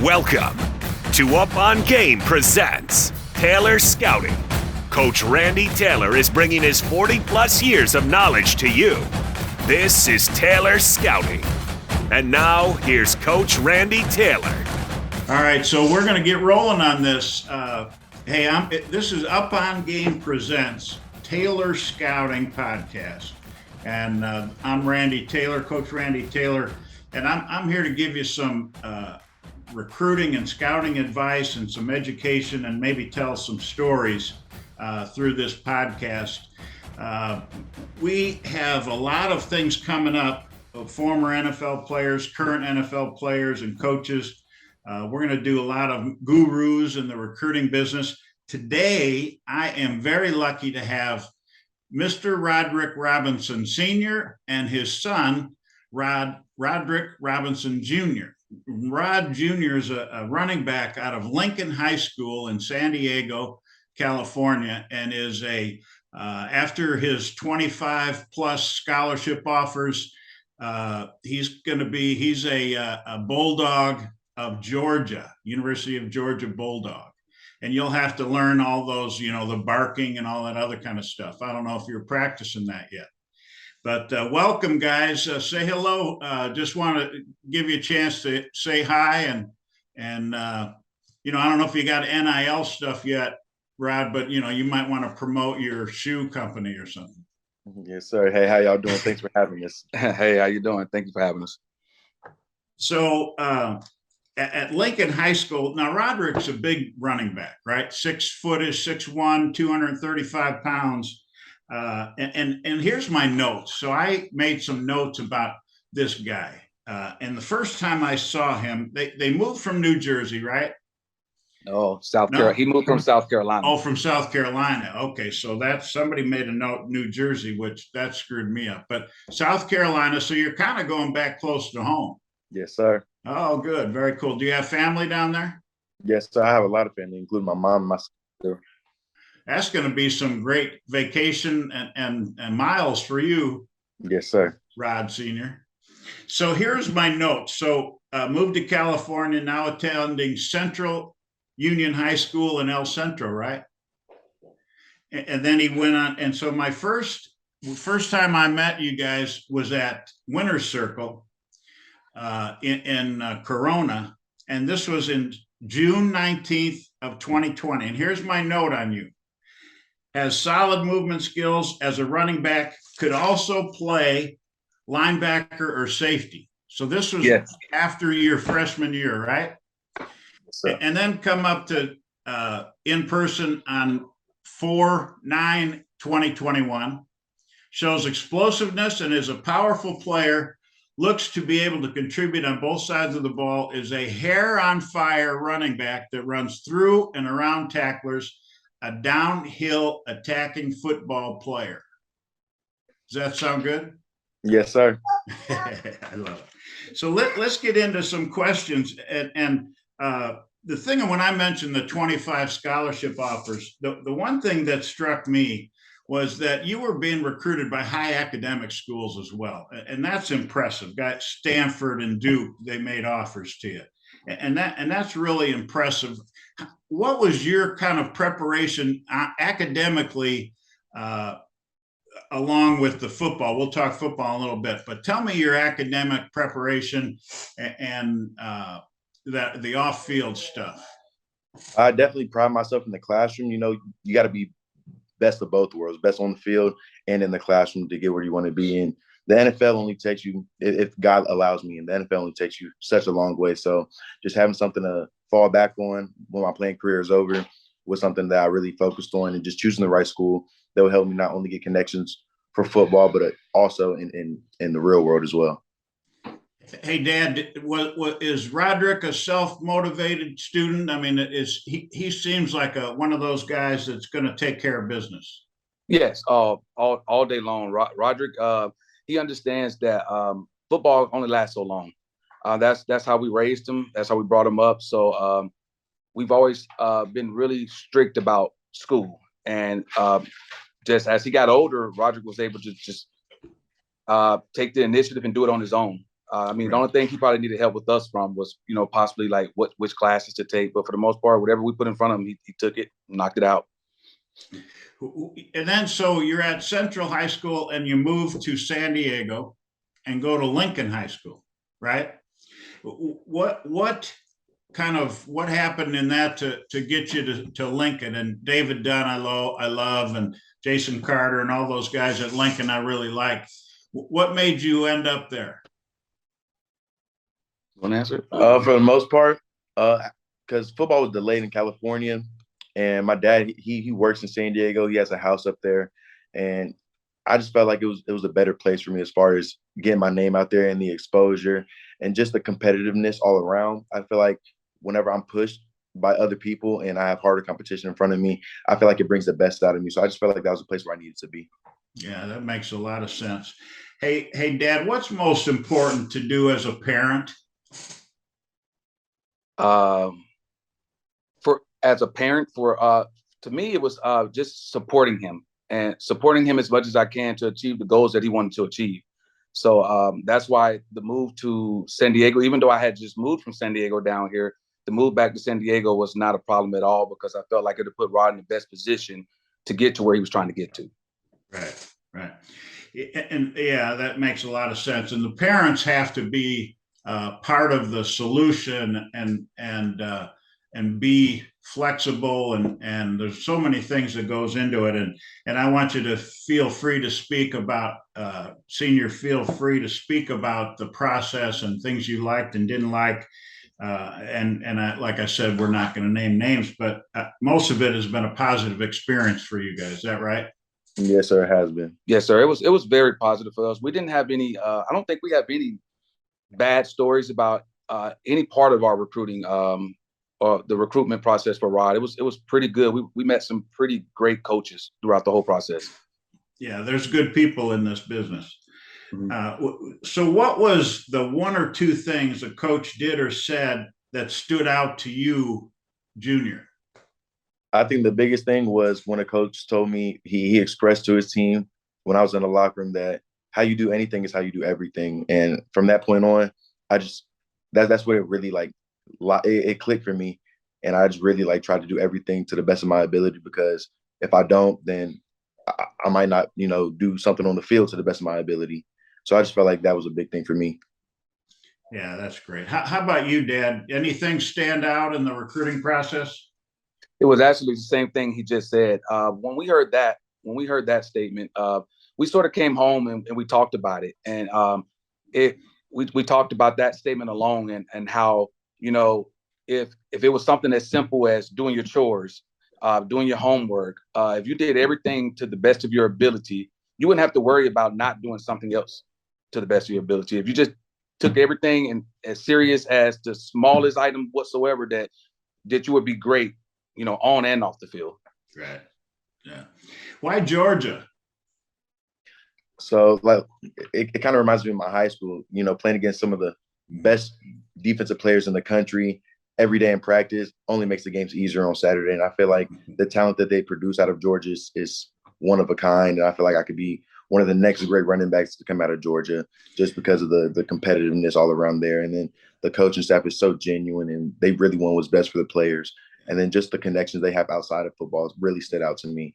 Welcome to Up on Game presents Taylor Scouting. Coach Randy Taylor is bringing his 40-plus years of knowledge to you. This is Taylor Scouting. And now, here's Coach Randy Taylor. All right, so we're going to get rolling on this. This is Up on Game presents Taylor Scouting podcast. And I'm Randy Taylor, Coach Randy Taylor. And I'm here to give you some recruiting and scouting advice and some education and maybe tell some stories through this podcast. We have a lot of things coming up of former NFL players, current NFL players and coaches. We're going to do a lot of gurus in the recruiting business. Today, I am very lucky to have Mr. Roderick Robinson Sr. and his son, Roderick Robinson Jr. Rod Jr. is a running back out of Lincoln High School in San Diego, California, and is after his 25 plus scholarship offers, he's a Bulldog of Georgia, University of Georgia Bulldog. And you'll have to learn all those, the barking and all that other kind of stuff. I don't know if you're practicing that yet. But welcome, guys. Say hello. Just want to give you a chance to say hi. And I don't know if you got NIL stuff yet, Rod, but, you might want to promote your shoe company or something. Yes, sir. Hey, how y'all doing? Thanks for having us. Hey, how you doing? Thank you for having us. So at Lincoln High School, now Roderick's a big running back, right? 6 foot-ish, 6'1", 235 pounds. And here's my notes. So I made some notes about this guy. And the first time I saw him, they moved from New Jersey, right? Oh, South Carolina. He moved from South Carolina. Oh, from South Carolina. Okay, so somebody made a note, New Jersey, which that screwed me up. But South Carolina, so you're kind of going back close to home. Yes, sir. Oh, good. Very cool. Do you have family down there? Yes, sir. I have a lot of family, including my mom and my sister. That's going to be some great vacation and miles for you. Yes, sir. Rod Sr. So here's my notes. So moved to California, now attending Central Union High School in El Centro, right? And then he went on. And so my first time I met you guys was at Winter Circle in Corona. And this was in June 19th of 2020. And here's my note on you. Has solid movement skills as a running back, could also play linebacker or safety. So this was after your freshman year, right? Yes, and then come up to in person on 4/9/2021. Shows explosiveness and is a powerful player. Looks to be able to contribute on both sides of the ball. Is a hair on fire running back that runs through and around tacklers. A downhill attacking football player. Does that sound good? Yes, sir. I love it. So let's get into some questions. And the thing, when I mentioned the 25 scholarship offers, the one thing that struck me was that you were being recruited by high academic schools as well. And that's impressive. Got Stanford and Duke, they made offers to you. And that's really impressive. What was your kind of preparation academically along with the football? We'll talk football a little bit, but tell me your academic preparation and the off-field stuff. I definitely pride myself in the classroom. You got to be best of both worlds, best on the field and in the classroom to get where you want to be. And the NFL only takes you, if God allows me, and the NFL only takes you such a long way. So just having something to fall back on when my playing career is over was something that I really focused on, and just choosing the right school that would help me not only get connections for football, but also in the real world as well. Hey, Dad, is Roderick a self-motivated student? I mean, he seems like one of those guys that's going to take care of business. Yes, all day long. Roderick, he understands that football only lasts so long. That's how we raised him. That's how we brought him up. So we've always been really strict about school. And just as he got older, Roderick was able to just take the initiative and do it on his own. I mean, the only thing he probably needed help with us from was, possibly like which classes to take. But for the most part, whatever we put in front of him, he took it, knocked it out. And then, so you're at Central High School and you move to San Diego and go to Lincoln High School, right? What happened in that to get you to Lincoln? And David Dunn, I love, and Jason Carter and all those guys at Lincoln I really like. What made you end up there? Want to answer? For the most part, because football was delayed in California, and my dad he works in San Diego. He has a house up there, and I just felt like it was a better place for me as far as getting my name out there and the exposure and just the competitiveness all around. I feel like whenever I'm pushed by other people and I have harder competition in front of me, I feel like it brings the best out of me. So I just felt like that was a place where I needed to be. Yeah, that makes a lot of sense. Hey, Dad, what's most important to do as a parent? To me, it was just supporting him as much as I can to achieve the goals that he wanted to achieve. So that's why the move to San Diego, even though I had just moved from San Diego down here, the move back to San Diego was not a problem at all, because I felt like it would put Rod in the best position to get to where he was trying to get to. Right. And yeah, that makes a lot of sense. And the parents have to be part of the solution and be flexible. And there's so many things that goes into it. And I want you to feel free to speak about, Senior, feel free to speak about the process and things you liked and didn't like. Like I said, we're not going to name names, but most of it has been a positive experience for you guys. Is that right? Yes, sir, it has been. Yes, sir. It was very positive for us. We didn't have any. I don't think we have any bad stories about any part of our recruiting or the recruitment process for Rod. It was pretty good. We met some pretty great coaches throughout the whole process. Yeah, there's good people in this business. Mm-hmm. So what was the one or two things a coach did or said that stood out to you, Junior? I think the biggest thing was when a coach told me, he expressed to his team when I was in the locker room that how you do anything is how you do everything. And from that point on, that's where it really it clicked for me. And I just really tried to do everything to the best of my ability, because if I don't, then I might not, do something on the field to the best of my ability. So I just felt like that was a big thing for me. Yeah, that's great. How about you, Dad? Anything stand out in the recruiting process? It was actually the same thing he just said. When we heard that statement, we sort of came home and we talked about it. And we talked about that statement alone and how, if it was something as simple as doing your chores, doing your homework, if you did everything to the best of your ability, you wouldn't have to worry about not doing something else to the best of your ability. If you just took everything and as serious as the smallest item whatsoever, that you would be great, on and off the field. Right. Yeah. Why Georgia? So it kind of reminds me of my high school, playing against some of the best defensive players in the country every day in practice only makes the games easier on Saturday. And I feel like the talent that they produce out of Georgia is one of a kind. And I feel like I could be one of the next great running backs to come out of Georgia just because of the competitiveness all around there. And then the coaching staff is so genuine and they really want what's best for the players. And then just the connections they have outside of football really stood out to me.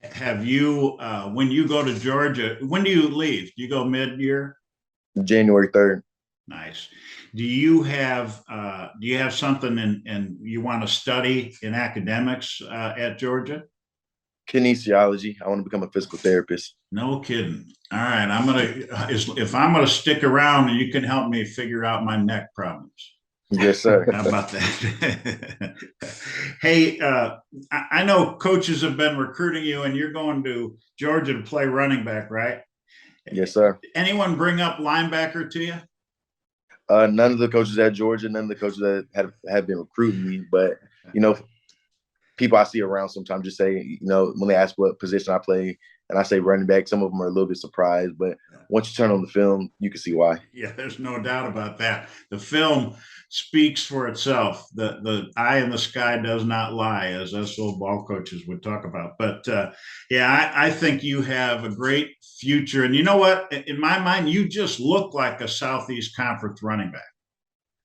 Have you, when you go to Georgia, when do you leave? Do you go mid-year? January 3rd. Nice. Do you have something and you want to study in academics at Georgia? Kinesiology. I want to become a physical therapist. No kidding. All right. If I'm gonna stick around and you can help me figure out my neck problems. Yes, sir. How about that? Hey, I know coaches have been recruiting you and you're going to Georgia to play running back, right? Yes, sir. Anyone bring up linebacker to you? None of the coaches at Georgia, none of the coaches that have been recruiting me, but, people I see around sometimes just say, when they ask what position I play, And I say running back. Some of them are a little bit surprised, but once you turn on the film, you can see why. Yeah, there's no doubt about that. The film speaks for itself. The eye in the sky does not lie, as us old ball coaches would talk about. But yeah, I think you have a great future. And you know what? In my mind, you just look like a Southeast Conference running back.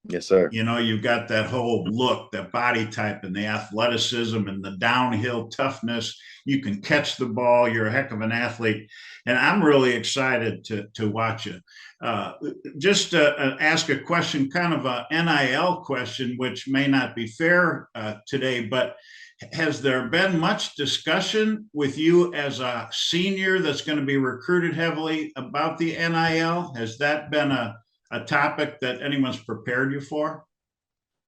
Yes, sir. You know, you've got that whole look, that body type, and the athleticism and the downhill toughness. You can catch the ball. You're a heck of an athlete. And I'm really excited to watch you. Just ask a question, kind of a NIL question, which may not be fair today, but has there been much discussion with you as a senior that's going to be recruited heavily about the NIL? Has that been a topic that anyone's prepared you for?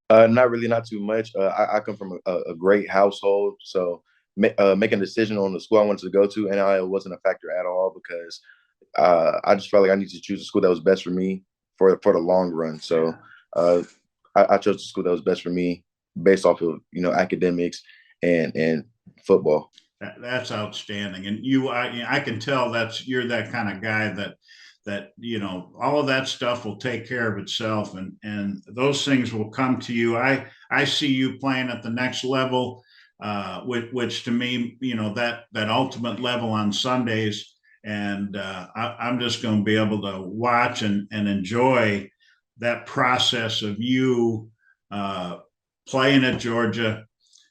Not really, not too much. I come from a great household, so making a decision on the school I wanted to go to, NIL wasn't a factor at all because I just felt like I needed to choose a school that was best for me for the long run. So I chose the school that was best for me based off of academics and football. That's outstanding, and I can tell you're that kind of guy that all of that stuff will take care of itself, and those things will come to you. I see you playing at the next level, which to me, that ultimate level on Sundays, and I'm just going to be able to watch and enjoy that process of you playing at Georgia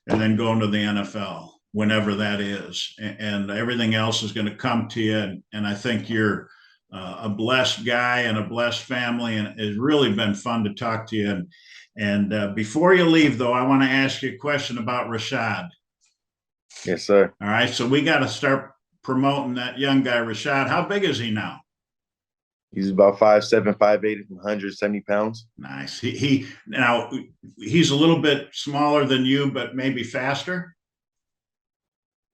and then going to the NFL whenever that is, and everything else is going to come to you, and I think you're a blessed guy and a blessed family, and it's really been fun to talk to you. And before you leave, though, I want to ask you a question about Rashad. Yes, sir. All right, so we got to start promoting that young guy, Rashad. How big is he now? He's about 5'7", 5'8", 170 pounds. Nice. Now he's a little bit smaller than you, but maybe faster.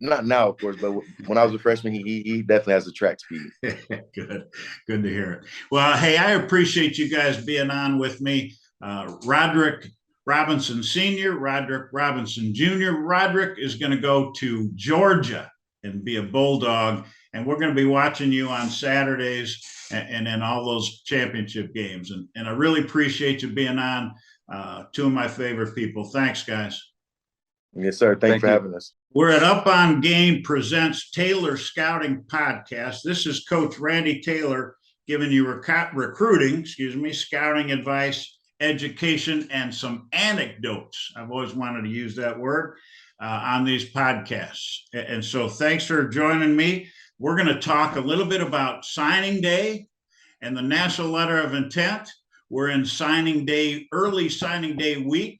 Not now, of course, but when I was a freshman, he definitely has a track speed. Good to hear it. Well, hey, I appreciate you guys being on with me. Roderick Robinson Sr., Roderick Robinson Jr. Roderick is going to go to Georgia and be a Bulldog, and we're going to be watching you on Saturdays and in all those championship games. And I really appreciate you being on. Two of my favorite people. Thanks, guys. Yes, sir. Thanks for having us. We're at Up on Game presents Taylor Scouting Podcast. This is Coach Randy Taylor giving you recruiting, scouting advice, education, and some anecdotes. I've always wanted to use that word on these podcasts. And so thanks for joining me. We're going to talk a little bit about signing day and the National Letter of Intent. We're in signing day, early signing day week.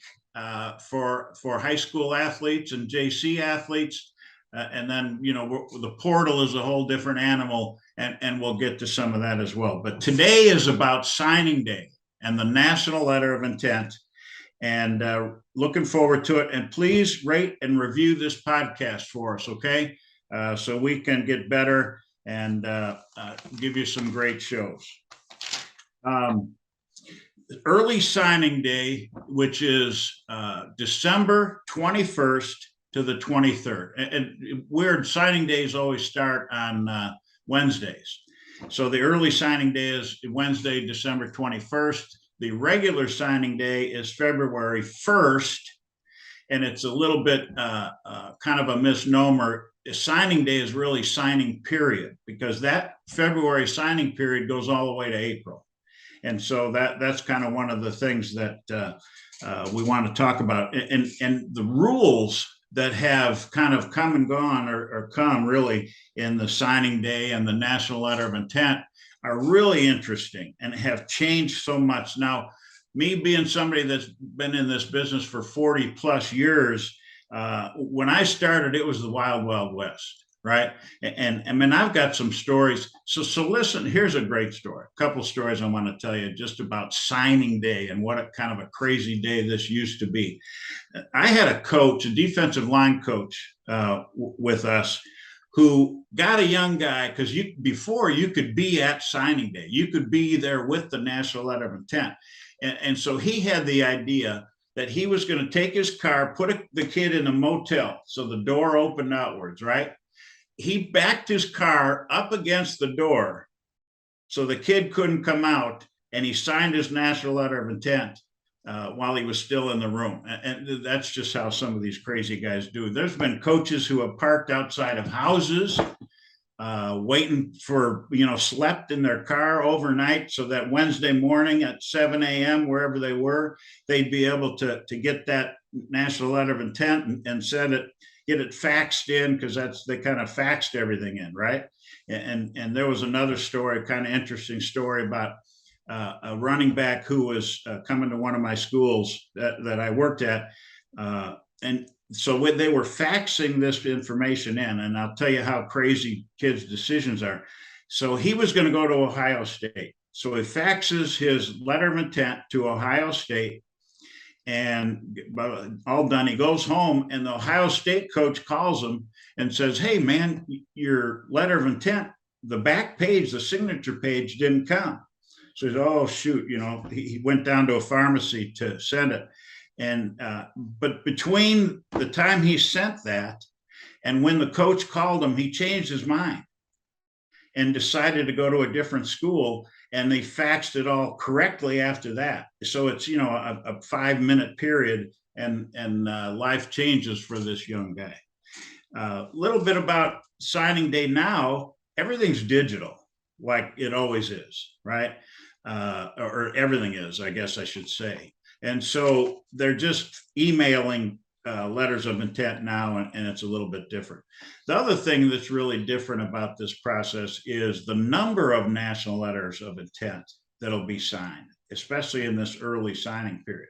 For high school athletes and JC athletes. And then, the portal is a whole different animal, and we'll get to some of that as well. But today is about signing day and the National Letter of Intent, and looking forward to it. And please rate and review this podcast for us, okay? So we can get better and give you some great shows. Early signing day, which is December 21st to the 23rd. And weird, signing days always start on Wednesdays. So the early signing day is Wednesday, December 21st. The regular signing day is February 1st. And it's a little bit kind of a misnomer. Signing day is really signing period, because that February signing period goes all the way to April. And so that's kind of one of the things that we want to talk about. And the rules that have kind of come and gone or come really in the signing day and the National Letter of Intent are really interesting and have changed so much. Now, me being somebody that's been in this business for 40 plus years, when I started, it was the Wild Wild West. Right. And I mean, I've got some stories. So listen, here's a great story. A couple stories I want to tell you just about signing day and what a kind of a crazy day this used to be. I had a coach, a defensive line coach with us, who got a young guy, because before you could be at signing day, you could be there with the National Letter of Intent. And so he had the idea that he was going to take his car, put the kid in a motel, so the door opened outwards, right? he backed his car up against the door so the kid couldn't come out, and he signed his national letter of intent while he was still in the room. And that's just how some of these crazy guys do. There's been coaches who have parked outside of houses, waiting for, slept in their car overnight so that Wednesday morning at 7 a.m., wherever they were, they'd be able to get that national letter of intent and send it, get it faxed in, because they kind of faxed everything in, right? And there was another story, kind of interesting story about a running back who was coming to one of my schools that I worked at. And so when they were faxing this information in, and I'll tell you how crazy kids' decisions are. So he was going to go to Ohio State. So he faxes his letter of intent to Ohio State, and all done. He goes home, and the Ohio State coach calls him and says, "Hey, man, your letter of intent, the back page, the signature page didn't come." So he's, "Oh, shoot," he went down to a pharmacy to send it. And but between the time he sent that and when the coach called him, he changed his mind and decided to go to a different school, and they faxed it all correctly after that. So it's, a 5-minute period, and life changes for this young guy. A little bit about signing day now. Everything's digital, like it always is, right? Or everything is, I guess I should say. And so they're just emailing letters of intent now, and it's a little bit different. The other thing that's really different about this process is the number of national letters of intent that'll be signed, especially in this early signing period.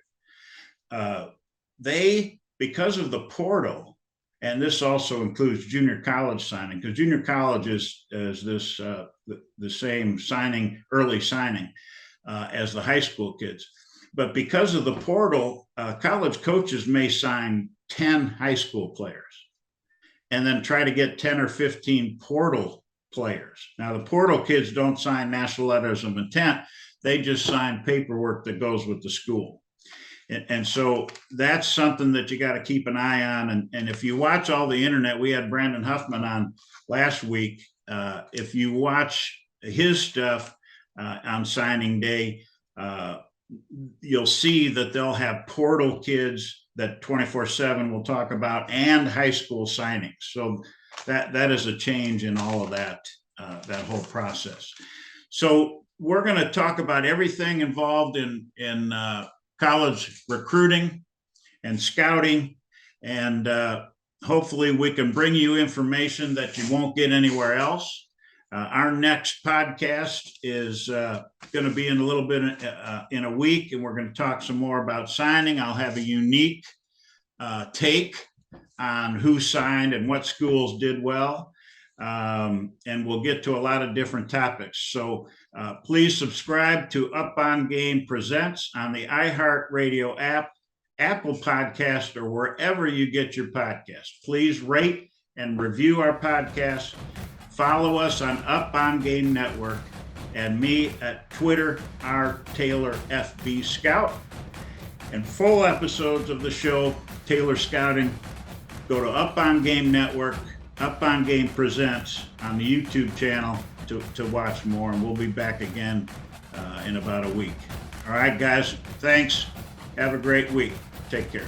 Because of the portal, and this also includes junior college signing, because junior college is this the same early signing as the high school kids. But because of the portal, college coaches may sign 10 high school players and then try to get 10 or 15 portal players. Now, the portal kids don't sign national letters of intent. They just sign paperwork that goes with the school. And so that's something that you got to keep an eye on. And if you watch all the internet, we had Brandon Huffman on last week. If you watch his stuff on signing day, you'll see that they'll have portal kids that 24/7 will talk about, and high school signings. So that is a change in all of that whole process. So we're going to talk about everything involved in college recruiting and scouting, and hopefully we can bring you information that you won't get anywhere else. Our next podcast is going to be in a little bit in a week, and we're going to talk some more about signing. I'll have a unique take on who signed and what schools did well, and we'll get to a lot of different topics. So please subscribe to Up on Game Presents on the iHeartRadio app, Apple Podcast, or wherever you get your podcast. Please rate and review our podcast. Follow us on Up on Game Network, and me at Twitter, @RTaylorFB Scout. And full episodes of the show, Taylor Scouting, go to Up on Game Network, Up on Game Presents on the YouTube channel to watch more. And we'll be back again in about a week. All right, guys, thanks. Have a great week. Take care.